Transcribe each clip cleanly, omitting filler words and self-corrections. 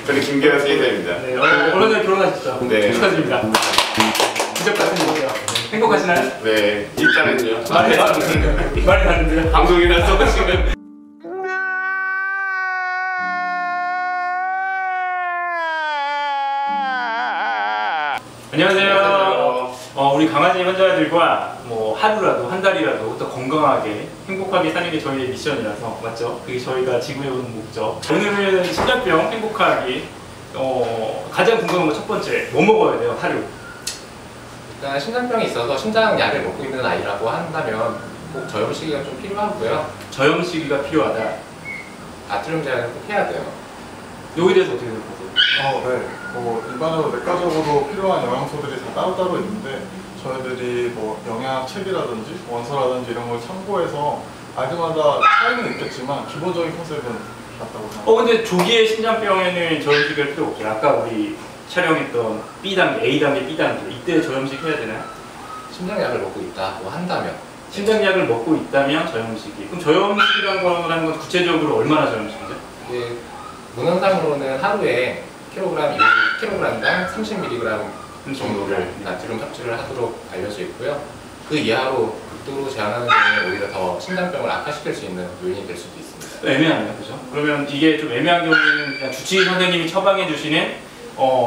저는 김계란 세이사입니다. 네, 얼마 전에 결혼하셨죠? 네. 축하드립니다. 기적 같은 거죠. 행복하시나요? 네, 일단은요. 말이 다른데요? 방송이라서 지금. 안녕하세요. 우리 강아지 환자들과 뭐 하루라도 한 달이라도 더 건강하게 행복하게 사는 게 저희의 미션이라서 맞죠? 그게 저희가 지구에 오는 목적. 오늘은 심장병 행복하기 가장 궁금한 거 첫 번째 뭐 먹어야 돼요 하루? 일단 심장병이 있어서 심장약을 먹고 있는 아이라고 한다면 꼭 저염시기가 좀 필요하고요. 저염시기가 필요하다. 나트륨 제한을 꼭 해야 돼요. 여기에 대해서 어떻게 생각하세요? 네. 일반적으로 내과적으로 필요한 영양소들이 다 따로따로 있는데 저희들이 뭐 영양책이라든지 원서라든지 이런 걸 참고해서 아이들마다 차이는 있겠지만 기본적인 컨셉은 맞다고 생각합니다. 근데 조기의 심장병에는 저염시기가 필요 없어요. 아까 우리 촬영했던 B단계, A단계, B단계 이때 저염식 해야 되나요? 심장약을 먹고 있다고 한다면 심장약을 먹고 있다면 저염식이. 그럼 저염식이라는 건 구체적으로 얼마나 저염식이죠? 이게 문헌상으로는 하루에 킬로그램당 30mg 정도를 나트륨 섭취를 하도록 알려져 있고요. 그 이하로 극도로 제한하는 경우에 오히려 더 심장병을 악화시킬 수 있는 요인이 될 수도 있습니다. 애매하네요, 그죠? 그러면 이게 좀 애매한 경우에는 그냥 주치의 선생님이 처방해 주시는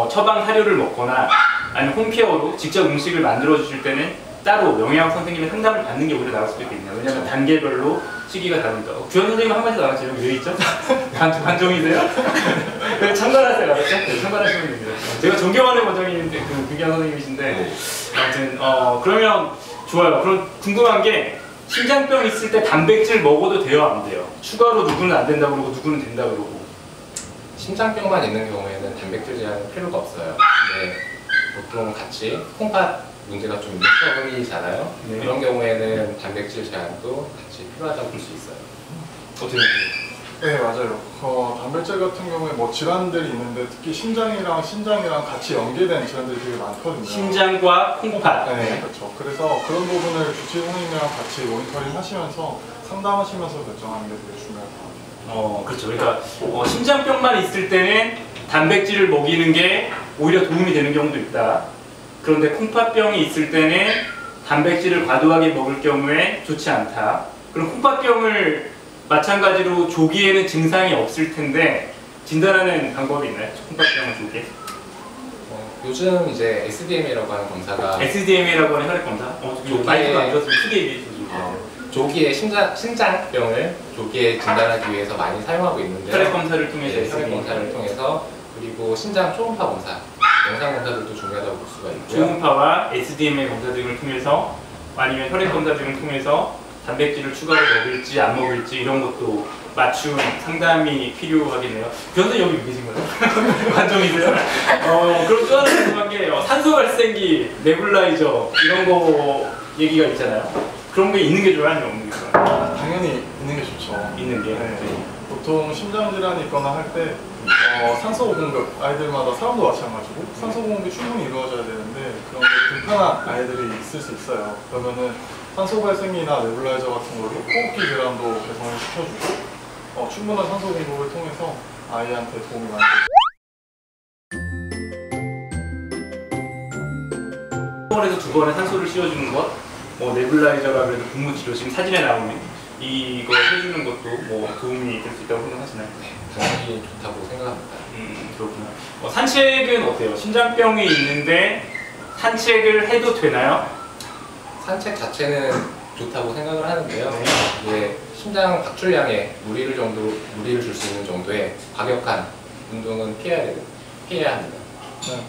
처방 사료를 먹거나 아니면 홈케어로 직접 음식을 만들어 주실 때는 따로 영양 선생님의 상담을 받는 게 오히려 나을 수도 있겠네요. 왜냐하면 단계별로 시기가 다르니까. 주연 선생님 한 마디 나왔어요. 왜 있죠? 관종이세요? 네, 참관하세요. 알았죠? 네, 참관하시면 됩니다. 제가 존경하는 원장님인데 그 규기한 선생님이신데 아무튼 그러면 좋아요. 그럼 궁금한 게 심장병 있을 때 단백질 먹어도 돼요, 안 돼요? 추가로 누구는 안 된다고 그러고 누구는 된다 그러고. 심장병만 있는 경우에는 단백질 제한은 필요가 없어요. 근데 보통 같이 콩팥 문제가 좀 있어보이잖아요. 네. 그런 경우에는 단백질 제한도 같이 필요하다고 볼 수 있어요. 어떻게 생각해요? 네, 맞아요. 단백질 같은 경우에 뭐 질환들이 있는데 특히 심장이랑 신장이랑 같이 연계된 질환들이 되게 많거든요. 심장과 콩팥. 네, 그렇죠. 그래서 그런 부분을 주치의 선생님이랑 같이 모니터링 하시면서 상담하시면서 결정하는 게 되게 중요할 것 같아요. 그렇죠. 그러니까 심장병만 있을 때는 단백질을 먹이는 게 오히려 도움이 되는 경우도 있다. 그런데 콩팥병이 있을 때는 단백질을 과도하게 먹을 경우에 좋지 않다. 그럼 콩팥병을 마찬가지로 조기에는 증상이 없을 텐데 진단하는 방법이 있나요? 콩팥병을 조기에? 요즘 이제 SDMA라고 하는 검사가 SDMA라고 하는 혈액 검사? 마이크가 안 들었으면 크게 얘기해 주세요. 조기에 신장병을 조기에 진단하기 위해서 많이 사용하고 있는데요. 혈액 검사를 통해서 네, 혈액 검사를 통해서 그리고 신장 초음파 검사, 영상 검사들도 중요하다고 볼 수가 있고요. 초음파와 SDMA 검사 등을 통해서 아니면 혈액 검사 등을 통해서 단백질을 추가로 먹을지 안 먹을지 이런 것도 맞춤 상담이 필요하겠네요. 변호사 여기 계신 거예요? 관종이세요? 그럼 또 하나 궁금한 게 산소 발생기, 네뷸라이저 이런 거 얘기가 있잖아요. 그런 게 있는 게 좋아요? 아니면 없는 게 좋아요? 당연히 있는 게 좋죠. 있는 게? 네. 보통 심장질환이 있거나 할 때 산소 공급, 아이들마다 사람도 마찬가지고 산소 공급이 충분히 이루어져야 되는데 그런 게 불편한 아이들이 있을 수 있어요. 그러면은 산소 발생이나 네뷸라이저 같은 걸로 호흡기 질환도 개선을 시켜주고 충분한 산소 공급을 통해서 아이한테 도움이 많이 되죠. 병원에서 2번의 산소를 씌워주는 것, 네뷸라이저라 그래도 분무치료 지금 사진에 나오는 이거 해주는 것도 도움이 될 수 있다고 생각하시나요? 네, 정말 좋다고 생각합니다. 그렇구나. 산책은 어때요? 심장병이 있는데 산책을 해도 되나요? 산책 자체는 좋다고 생각을 하는데요. 네. 이제 심장 박출량에 무리를 줄 수 있는 정도의 과격한 운동은 피해야 합니다. 네.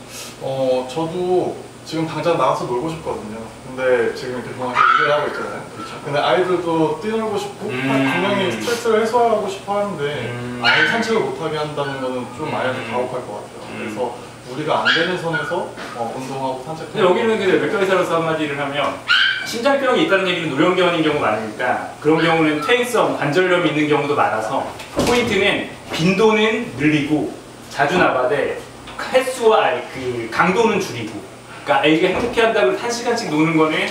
저도 지금 당장 나가서 놀고 싶거든요. 근데 지금 이렇게 병원에서 일을 하고 있잖아요. 그렇죠. 근데 아이들도 뛰놀고 싶고 분명히 스트레스를 해소하고 싶어 하는데 아예 산책을 못하게 한다는 거는 좀 아이한테 가혹할 것 같아요. 그래서 무리가 안 되는 선에서 운동하고 산책하고. 근데 여기는 그 외과 의사로서 한마디를 하면 심장병이 있다는 얘기는 노령견인 경우 많으니까 그런 경우는 퇴행성 관절염이 있는 경우도 많아서 포인트는 빈도는 늘리고 자주 나가되 횟수와 강도는 줄이고. 그러니까 아이가 행복해한다고 1시간씩 노는 거는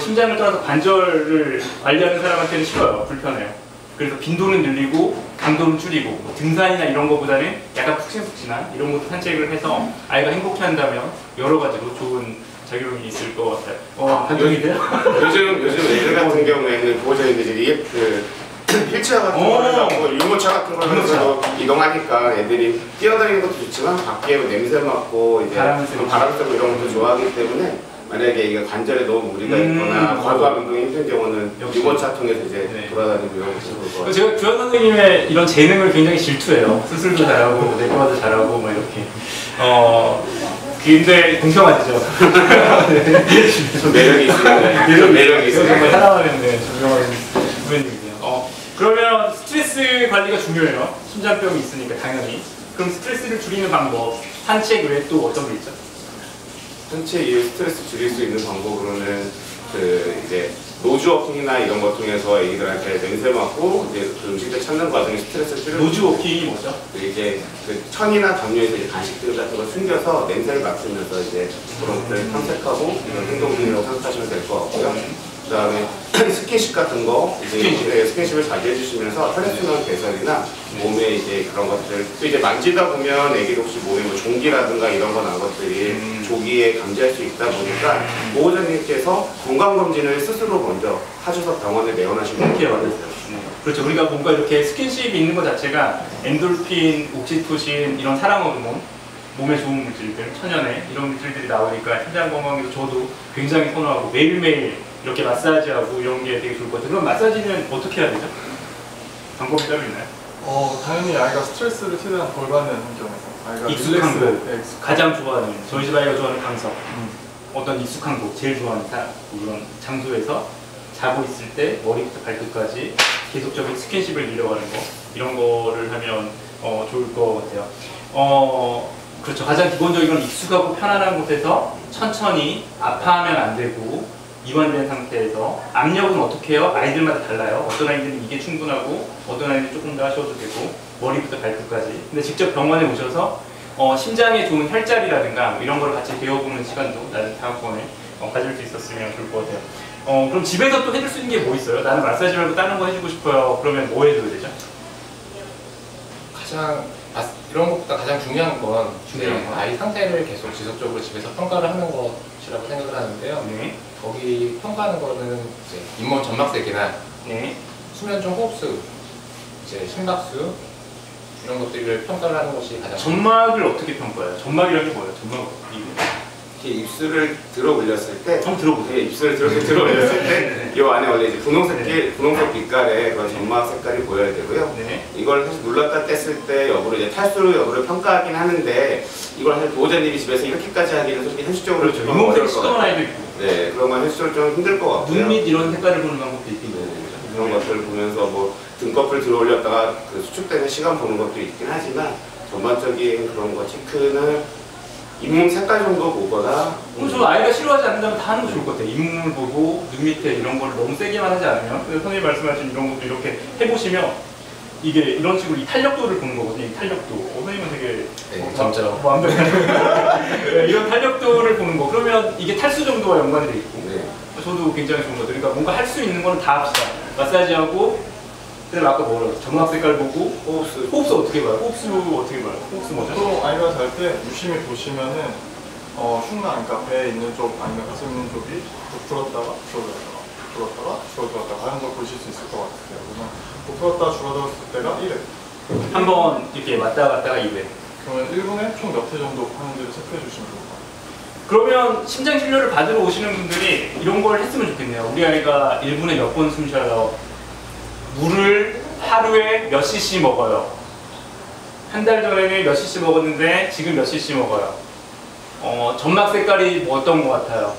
심장을 떠나서 관절을 관리하는 사람한테는 싫어요. 불편해요. 그래서 빈도는 늘리고 강도는 줄이고 뭐 등산이나 이런 거보다는 약간 푹신푹신한 이런 것도 산책을 해서 아이가 행복해한다면 여러 가지로 좋은 작용이 있을 것 같아요. 감독이세요? 요즘 애들 같은 경우에는 보호자님들이 휠체어 같은 거를 잡고 유모차 같은 거를 해서 이동하니까 애들이 뛰어다니는 것도 좋지만 밖에 냄새 맡고 이제 바람 쐬고 이런 것도 좋아하기 때문에 만약에 이게 관절에 너무 무리가 있거나 과도한 운동이 힘든 경우는 유모차 통해서 이제 돌아다니고 이런 것도 좋을 것 같아요. 제가 주현 선생님의 이런 재능을 굉장히 질투해요. 수술도 잘하고 내과도 잘하고 막 이렇게. 근데 공평하죠. 매력이 있습니다. 매력이 있어요. 정말 사랑하는 존경하는 후배님이세요. 그러면 스트레스 관리가 중요해요. 심장병이 있으니까 당연히. 그럼 스트레스를 줄이는 방법, 산책 외에 또 어떤 게 있죠? 산책 이후 스트레스 줄일 수 있는 방법으로는 이제 노즈워킹이나 이런 것 통해서 애기들한테 냄새 맡고 이제 그 음식들 찾는 과정에 스트레스를 줄여. 노즈워킹이 뭐죠? 이게 천이나 담요에서 이제 간식들 같은 걸 숨겨서 냄새를 맡으면서 이제 그런 것들을 탐색하고 이런 행동들이라고 생각하시면 될 것 같고요. 그다음에 스킨십 같은 거 이제 스킨십을 자주 해주시면서 혈액순환 개선이나 몸에 이제 그런 것들 또 이제 만지다 보면 애기들 혹시 몸에 뭐 종기라든가 이런 거 난 것들이 조기에 감지할 수 있다 보니까 보호자님께서 건강검진을 스스로 먼저 하셔서 병원에 내원하시면 그렇게 맞았어요. 그렇죠. 우리가 뭔가 이렇게 스킨십이 있는 것 자체가 엔돌핀, 옥시토신 이런 사랑 호르몬, 몸에 좋은 물질들, 천연에 이런 물질들이 나오니까 심장 건강에도 저도 굉장히 선호하고 매일매일 이렇게 마사지하고 이런 게 되게 좋을 것 같아요. 그럼 마사지는 어떻게 해야 되죠? 방법이 따로 있나요? 당연히 아이가 스트레스를 최대한 덜 받는 환경에서 아이가 익숙한 곳, 네, 가장 좋아하는, 저희 집 아이가 좋아하는 강석, 어떤 익숙한 곳, 제일 좋아하는 그런 장소에서 자고 있을 때 머리부터 발끝까지 계속적인 스킨십을 이뤄가는 거 이런 거를 하면 좋을 것 같아요. 그렇죠. 가장 기본적인 건 익숙하고 편안한 곳에서 천천히 아파하면 안 되고 이완된 상태에서 압력은 어떻게 해요? 아이들마다 달라요. 어떤 아이들은 이게 충분하고 어떤 아이들은 조금 더 하셔도 되고 머리부터 발끝까지. 근데 직접 병원에 오셔서 심장에 좋은 혈자리라든가 뭐 이런 걸 같이 배워보는 시간도 나는 다음번에 가질 수 있었으면 좋을 것 같아요. 그럼 집에서 또 해줄 수 있는 게 뭐 있어요? 나는 마사지 말고 다른 거 해주고 싶어요. 그러면 뭐 해줘야 되죠? 이런 것보다 가장 중요한 건 아이 상태를 계속 지속적으로 집에서 평가를 하는 것이라고 생각을 하는데요. 거기 평가하는 거는 이제 잇몸 점막색이나 수면 중 호흡수, 이제 심박수 이런 것들을 평가를 하는 것이 가장 점막을 어떻게 평가해요? 점막이라는 게 뭐예요? 점막 이렇게 입술을 들어 올렸을 때 한번 들어보세요. 입술을 이렇게 들어 올렸을 때 이 안에 원래 이제 분홍색 빛깔의 그런 점막 색깔이 보여야 되고요. 이걸 사실 눌렀다 뗐을 때 여부를 이제 탈수 여부를 평가하긴 하는데 이걸 사실 보호자님이 집에서 이렇게까지 하기는 솔직히 현실적으로 좀 잇몸색 시커먼 아이도 있고 네, 그런 건 현실적으로 좀 힘들 것 같고요. 눈 밑 이런 색깔을 보는 방법도 있긴 해요. 그런 것들을 보면서 뭐 등껍을 들어 올렸다가 그 수축되는 시간 보는 것도 있긴 하지만 전반적인 그런 거 체크는 잇몸 색깔 정도 보거나 그럼 저 아이가 싫어하지 않는다면 다 하는 거 좋을 것 같아요. 잇몸을 보고 눈 밑에 이런 걸 너무 세게만 하지 않으면 근데 선생님 말씀하신 이런 것도 이렇게 해보시면 이게 이런 식으로 이 탄력도를 보는 거거든요. 이 탄력도. 선생님은 되게 점점 완벽하게 이런 탄력도를 보는 거. 그러면 이게 탈수 정도와 연관이 돼 있고 저도 굉장히 좋은 것 같아요. 그러니까 뭔가 할 수 있는 거는 다 합시다. 마사지하고 그다음에 아까 뭐라고 점막 색깔 보고 호흡수 어떻게 봐요? 호흡수 어떻게 봐요? 호흡수 뭐죠? 또 아이가 잘 때 유심히 보시면은 흉낭, 그러니까 배에 있는 쪽 아니면 가슴 있는 쪽이 부풀었다가 줄어들었다가 하는 걸 보실 수 있을 것 같아요. 그러면 부풀었다 줄어들었을 때가 1회. 한번 이렇게 왔다 갔다가 2회. 그러면 1분에 총 몇 회 정도 하는지를 체크해 주시면 좋을 것 같아요. 그러면 심장 진료를 받으러 오시는 분들이 이런 걸 했으면 좋겠네요. 우리 아이가 1분에 몇 번 숨 쉬어요. 물을 하루에 몇 cc 먹어요. 한 달 전에는 몇 cc 먹었는데 지금 몇 cc 먹어요. 점막 색깔이 뭐 어떤 것 같아요.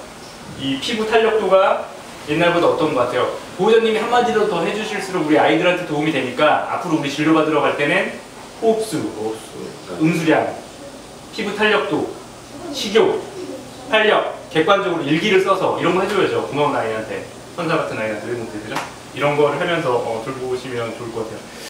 이 피부 탄력도가 옛날보다 어떤 것 같아요. 보호자님이 한마디로 더 해주실수록 우리 아이들한테 도움이 되니까 앞으로 우리 진료받으러 갈 때는 호흡수, 음수량, 피부 탄력도, 식욕, 활력, 객관적으로 일기를 써서 이런 거 해줘야죠. 고마운 아이한테, 선사 같은 아이한테 왜 못해, 그죠? 이런 거를 하면서 돌보시면 좋을 것 같아요.